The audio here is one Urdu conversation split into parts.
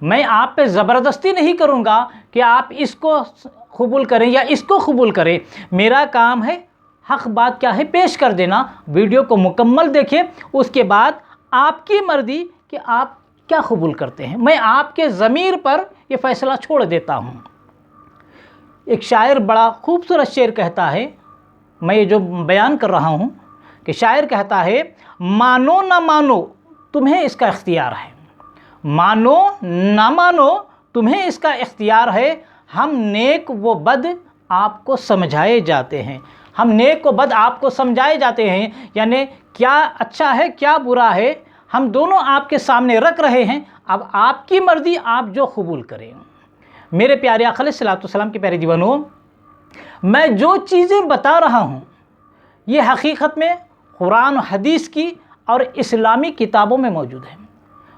میں آپ پہ زبردستی نہیں کروں گا کہ آپ اس کو قبول کریں یا اس کو قبول کریں. میرا کام ہے حق بات کیا ہے پیش کر دینا. ویڈیو کو مکمل دیکھیں, اس کے بعد آپ کی مرضی کہ آپ کیا قبول کرتے ہیں. میں آپ کے ضمیر پر یہ فیصلہ چھوڑ دیتا ہوں. ایک شاعر بڑا خوبصورت شعر کہتا ہے, میں یہ جو بیان کر رہا ہوں, کہ شاعر کہتا ہے مانو نہ مانو تمہیں اس کا اختیار ہے. مانو نہ مانو تمہیں اس کا اختیار ہے. ہم نیک و بد آپ کو سمجھائے جاتے ہیں. ہم نیک و بد آپ کو سمجھائے جاتے ہیں, یعنی کیا اچھا ہے کیا برا ہے ہم دونوں آپ کے سامنے رکھ رہے ہیں. اب آپ کی مرضی, آپ جو قبول کریں. میرے پیارے آقا علیہ الصلوۃ والسلام کے پیارے دیوانوں, میں جو چیزیں بتا رہا ہوں یہ حقیقت میں قرآن و حدیث کی اور اسلامی کتابوں میں موجود ہیں.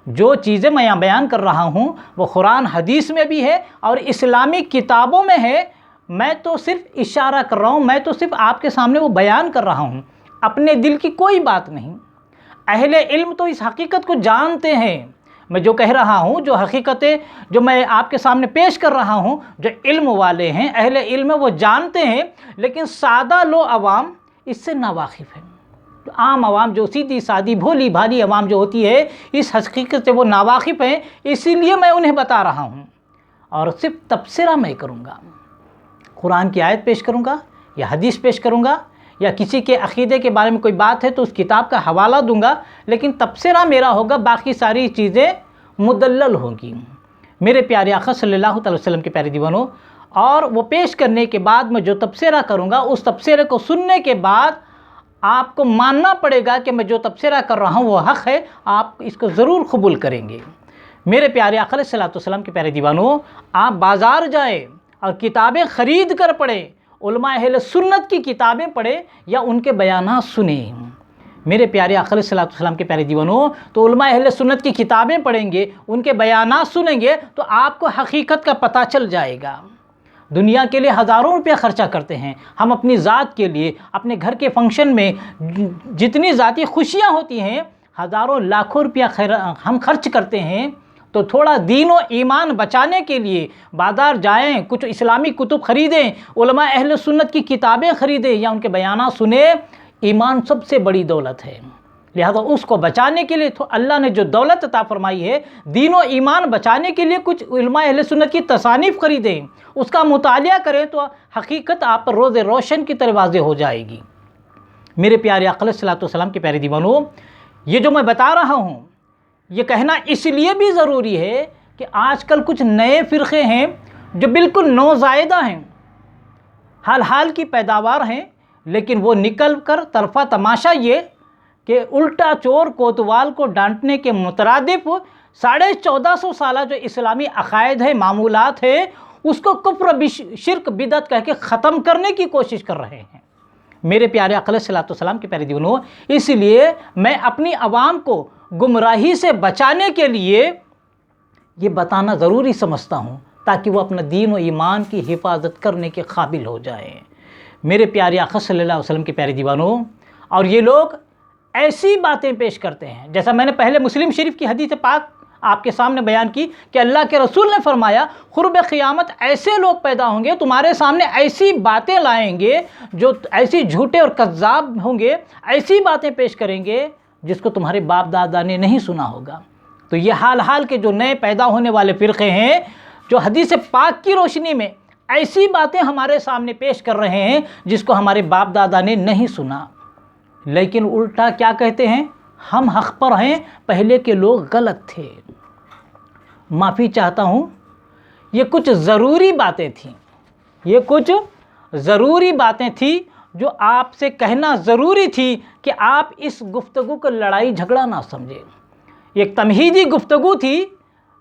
جو چیزیں میں یہاں بیان کر رہا ہوں وہ قرآن حدیث میں بھی ہے اور اسلامی کتابوں میں ہے. میں تو صرف اشارہ کر رہا ہوں, میں تو صرف آپ کے سامنے وہ بیان کر رہا ہوں, اپنے دل کی کوئی بات نہیں. اہل علم تو اس حقیقت کو جانتے ہیں. میں جو کہہ رہا ہوں, جو حقیقتیں جو میں آپ کے سامنے پیش کر رہا ہوں, جو علم والے ہیں, اہل علم وہ جانتے ہیں, لیکن سادہ لو عوام اس سے ناواقف ہیں. عام عوام جو سیدھی سادی بھولی بھالی عوام جو ہوتی ہے اس حقیقت سے وہ ناواقف ہیں. اسی لیے میں انہیں بتا رہا ہوں اور صرف تبصرہ میں کروں گا. قرآن کی آیت پیش کروں گا یا حدیث پیش کروں گا یا کسی کے عقیدے کے بارے میں کوئی بات ہے تو اس کتاب کا حوالہ دوں گا, لیکن تبصرہ میرا ہوگا, باقی ساری چیزیں مدلل ہوں گی. میرے پیارے آقا صلی اللہ علیہ وسلم کے پیارے دیوانوں, اور وہ پیش کرنے کے بعد میں جو تبصرہ کروں گا اس تبصرے کو سننے کے بعد آپ کو ماننا پڑے گا کہ میں جو تبصرہ کر رہا ہوں وہ حق ہے, آپ اس کو ضرور قبول کریں گے. میرے پیارے آقا علیہ الصلوۃ والسلام کے پیارے دیوانوں, آپ بازار جائیں اور کتابیں خرید کر پڑھیں, علماء اہل سنت کی کتابیں پڑھیں یا ان کے بیانات سنیں. میرے پیارے آقا علیہ الصلوۃ والسلام کے پیارے دیوانوں, تو علماء اہل سنت کی کتابیں پڑھیں گے, ان کے بیانات سنیں گے تو آپ کو حقیقت کا پتہ چل جائے گا. دنیا کے لیے ہزاروں روپیہ خرچہ کرتے ہیں ہم اپنی ذات کے لیے, اپنے گھر کے فنکشن میں جتنی ذاتی خوشیاں ہوتی ہیں ہزاروں لاکھوں روپیہ ہم خرچ کرتے ہیں. تو تھوڑا دین و ایمان بچانے کے لیے بازار جائیں, کچھ اسلامی کتب خریدیں, علماء اہل سنت کی کتابیں خریدیں یا ان کے بیانات سنیں. ایمان سب سے بڑی دولت ہے, لہذا اس کو بچانے کے لیے تو اللہ نے جو دولت عطا فرمائی ہے, دین و ایمان بچانے کے لیے کچھ علماء اہل سنت کی تصانیف خریدیں, اس کا مطالعہ کریں تو حقیقت آپ پر روز روشن کی طرح واضح ہو جائے گی. میرے پیارے آقا علیہ الصلوۃ والسلام کے پیارے دیوانوں, یہ جو میں بتا رہا ہوں یہ کہنا اس لیے بھی ضروری ہے کہ آج کل کچھ نئے فرقے ہیں جو بالکل نوزائیدہ ہیں, حال حال کی پیداوار ہیں, لیکن وہ نکل کر طرفہ تماشا یہ کہ الٹا چور کوتوال کو ڈانٹنے کے مترادف 1450 سالہ جو اسلامی عقائد ہیں, معمولات ہیں, اس کو کفر شرک بدعت کہہ کے ختم کرنے کی کوشش کر رہے ہیں. میرے پیارے آقا علیہ الصلوۃ والسلام کے پیارے دیوانوں, اس لیے میں اپنی عوام کو گمراہی سے بچانے کے لیے یہ بتانا ضروری سمجھتا ہوں تاکہ وہ اپنا دین و ایمان کی حفاظت کرنے کے قابل ہو جائیں. میرے پیارے آقا صلی اللہ علیہ وسلم کے پیارے دیوانوں, اور یہ لوگ ایسی باتیں پیش کرتے ہیں جیسا میں نے پہلے مسلم شریف کی حدیث پاک آپ کے سامنے بیان کی کہ اللہ کے رسول نے فرمایا قرب قیامت ایسے لوگ پیدا ہوں گے, تمہارے سامنے ایسی باتیں لائیں گے جو ایسی جھوٹے اور کذاب ہوں گے, ایسی باتیں پیش کریں گے جس کو تمہارے باپ دادا نے نہیں سنا ہوگا. تو یہ حال حال کے جو نئے پیدا ہونے والے فرقے ہیں جو حدیث پاک کی روشنی میں ایسی باتیں ہمارے سامنے پیش کر رہے ہیں جس کو ہمارے باپ دادا نے نہیں سنا, لیکن الٹا کیا کہتے ہیں, ہم حق پر ہیں, پہلے کے لوگ غلط تھے. معافی چاہتا ہوں, یہ کچھ ضروری باتیں تھیں, یہ کچھ ضروری باتیں تھیں جو آپ سے کہنا ضروری تھی کہ آپ اس گفتگو کو لڑائی جھگڑا نہ سمجھیں. ایک تمہیدی گفتگو تھی,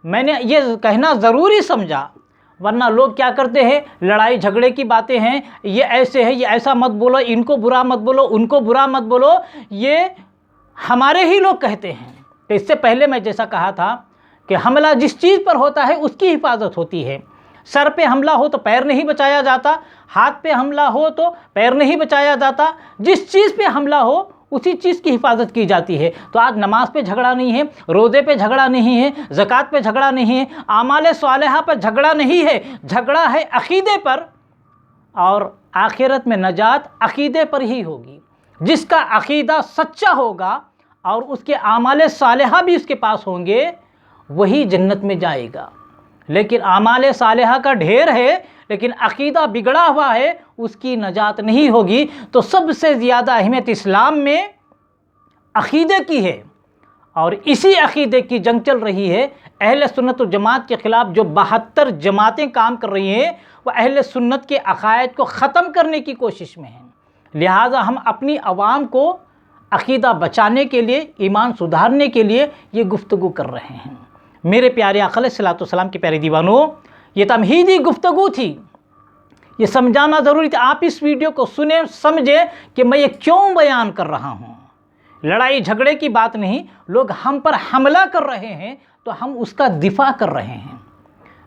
میں نے یہ کہنا ضروری سمجھا, ورنہ لوگ کیا کرتے ہیں, لڑائی جھگڑے کی باتیں ہیں, یہ ایسے ہے, یہ ایسا مت بولو, ان کو برا مت بولو, ان کو برا مت بولو, یہ ہمارے ہی لوگ کہتے ہیں. تو اس سے پہلے میں جیسا کہا تھا کہ حملہ جس چیز پر ہوتا ہے اس کی حفاظت ہوتی ہے. سر پہ حملہ ہو تو پیر نہیں بچایا جاتا، ہاتھ پہ حملہ ہو تو پیر نہیں بچایا جاتا، جس چیز پہ حملہ ہو اسی چیز کی حفاظت کی جاتی ہے۔ تو آج نماز پہ جھگڑا نہیں ہے، روزے پہ جھگڑا نہیں ہے، زکوٰۃ پہ جھگڑا نہیں ہے، اعمال صالحہ پہ جھگڑا نہیں ہے، جھگڑا ہے عقیدے پر، اور آخرت میں نجات عقیدے پر ہی ہوگی۔ جس کا عقیدہ سچا ہوگا اور اس کے اعمال صالحہ بھی اس کے پاس ہوں گے، وہی جنت میں جائے گا۔ لیکن اعمال صالحہ کا ڈھیر ہے لیکن عقیدہ بگڑا ہوا ہے، اس کی نجات نہیں ہوگی۔ تو سب سے زیادہ اہمیت اسلام میں عقیدے کی ہے، اور اسی عقیدے کی جنگ چل رہی ہے۔ اہل سنت و جماعت کے خلاف جو 72 جماعتیں کام کر رہی ہیں، وہ اہل سنت کے عقائد کو ختم کرنے کی کوشش میں ہیں۔ لہٰذا ہم اپنی عوام کو عقیدہ بچانے کے لیے، ایمان سدھارنے کے لیے یہ گفتگو کر رہے ہیں۔ میرے پیارے آقا علیہ الصلوۃ والسلام کے پیارے دیوانوں، یہ تمہیدی گفتگو تھی، یہ سمجھانا ضروری تھا۔ آپ اس ویڈیو کو سنیں، سمجھیں کہ میں یہ کیوں بیان کر رہا ہوں۔ لڑائی جھگڑے کی بات نہیں، لوگ ہم پر حملہ کر رہے ہیں تو ہم اس کا دفاع کر رہے ہیں۔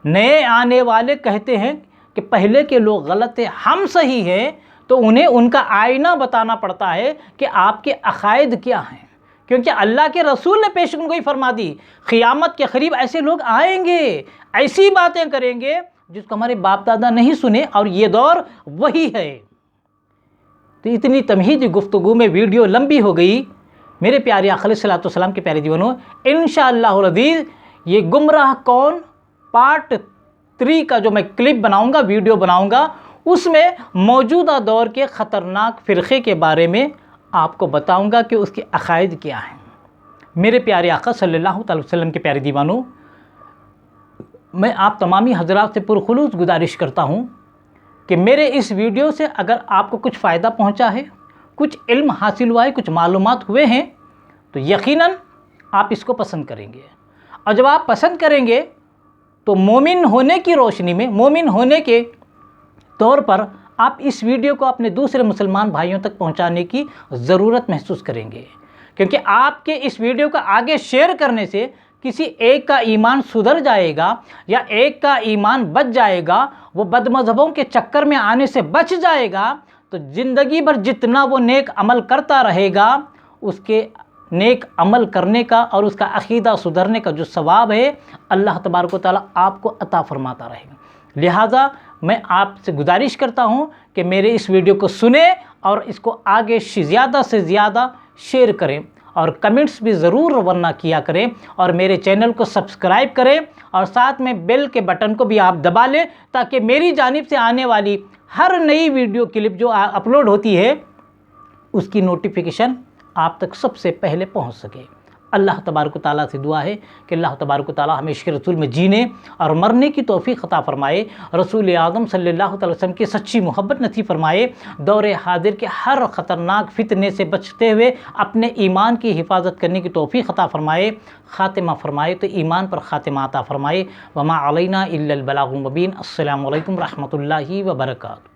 نئے آنے والے کہتے ہیں کہ پہلے کے لوگ غلط ہیں، ہم صحیح ہیں، تو انہیں ان کا آئینہ بتانا پڑتا ہے کہ آپ کے عقائد کیا ہیں، کیونکہ اللہ کے رسول نے پیشن گوئی فرما دی، قیامت کے قریب ایسے لوگ آئیں گے، ایسی باتیں کریں گے جس کو ہمارے باپ دادا نہیں سنے، اور یہ دور وہی ہے۔ تو اتنی تمہیدی گفتگو میں ویڈیو لمبی ہو گئی۔ میرے پیارے آقا علیہ الصلوۃ والسلام کے پیارے دیوانوں، انشاءاللہ العزیز یہ گمراہ کون پارٹ 3 کا جو میں کلپ بناؤں گا، ویڈیو بناؤں گا، اس میں موجودہ دور کے خطرناک فرقے کے بارے میں آپ کو بتاؤں گا کہ اس کے عقائد کیا ہیں۔ میرے پیارے آقا صلی اللہ علیہ وسلم کے پیارے دیوانوں، میں آپ تمامی حضرات سے پرخلوص گزارش کرتا ہوں کہ میرے اس ویڈیو سے اگر آپ کو کچھ فائدہ پہنچا ہے، کچھ علم حاصل ہوا ہے، کچھ معلومات ہوئے ہیں، تو یقیناً آپ اس کو پسند کریں گے، اور جب آپ پسند کریں گے تو مومن ہونے کی روشنی میں، مومن ہونے کے طور پر آپ اس ویڈیو کو اپنے دوسرے مسلمان بھائیوں تک پہنچانے کی ضرورت محسوس کریں گے، کیونکہ آپ کے اس ویڈیو کا آگے شیئر کرنے سے کسی ایک کا ایمان سدھر جائے گا، یا ایک کا ایمان بچ جائے گا، وہ بد مذہبوں کے چکر میں آنے سے بچ جائے گا، تو زندگی بھر جتنا وہ نیک عمل کرتا رہے گا، اس کے نیک عمل کرنے کا اور اس کا عقیدہ سدھرنے کا جو ثواب ہے، اللہ تبارک و تعالیٰ آپ کو عطا فرماتا رہے گا۔ لہٰذا میں آپ سے گزارش کرتا ہوں کہ میرے اس ویڈیو کو سنیں اور اس کو آگے زیادہ سے زیادہ شیئر کریں، اور کمنٹس بھی ضرور ورنہ کیا کریں، اور میرے چینل کو سبسکرائب کریں، اور ساتھ میں بیل کے بٹن کو بھی آپ دبا لیں، تاکہ میری جانب سے آنے والی ہر نئی ویڈیو کلپ جو اپلوڈ ہوتی ہے اس کی نوٹیفیکیشن آپ تک سب سے پہلے پہنچ سکے۔ اللہ تبارک و تعالیٰ سے دعا ہے کہ اللہ تبارک و تعالیٰ ہمیں عشق رسول میں جینے اور مرنے کی توفیق عطا فرمائے، رسول اعظم صلی اللہ علیہ وسلم کی سچی محبت نصیب فرمائے، دور حاضر کے ہر خطرناک فتنے سے بچتے ہوئے اپنے ایمان کی حفاظت کرنے کی توفیق عطا فرمائے، خاتمہ فرمائے تو ایمان پر خاتمہ عطا فرمائے۔ وما علینا الا البلاغ المبین۔ السلام علیکم ورحمۃ اللہ وبرکاتہ۔